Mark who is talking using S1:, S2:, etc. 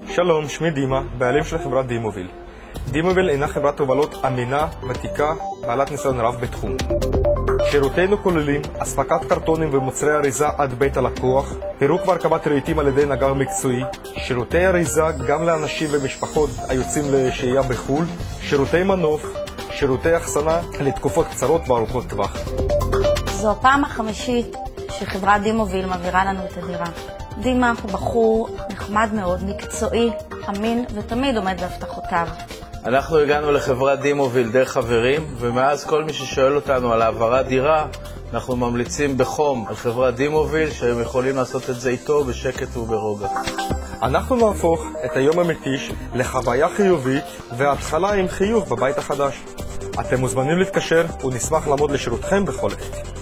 S1: שלום, שמי דימה, בעלים של חברת דימוביל. דימוביל אינה חברת הובלות אמינה, ותיקה, בעלת ניסיון רב בתחום. שירותינו כוללים אספקת קרטונים ומוצרי אריזה עד בית הלקוח, פירוק והרכבת רהיטים על ידי נגר מקצועי, שירותי אריזה גם לאנשים ומשפחות היוצאים לשהייה בחו"ל, שירותי מנוף, שירותי אחסנה לתקופות קצרות וארוכות טווח.
S2: זו הפעם החמישית שחברת דימוביל מעבירה לנו את הדירה. דימה הוא בחור נחמד מאוד, מקצועי, אמין ותמיד עומד בהבטחותיו.
S3: אנחנו הגענו לחברת דימוביל דרך חברים, ומאז כל מי ששואל אותנו על העברת דירה, אנחנו ממליצים בחום על חברת דימוביל שהם יכולים לעשות את זה איתו בשקט וברוגע.
S1: אנחנו נהפוך את היום המתיש לחוויה חיובית והתחלה עם חיוב בבית החדש. אתם מוזמנים להתקשר ונשמח לעמוד לשירותכם בכל עת.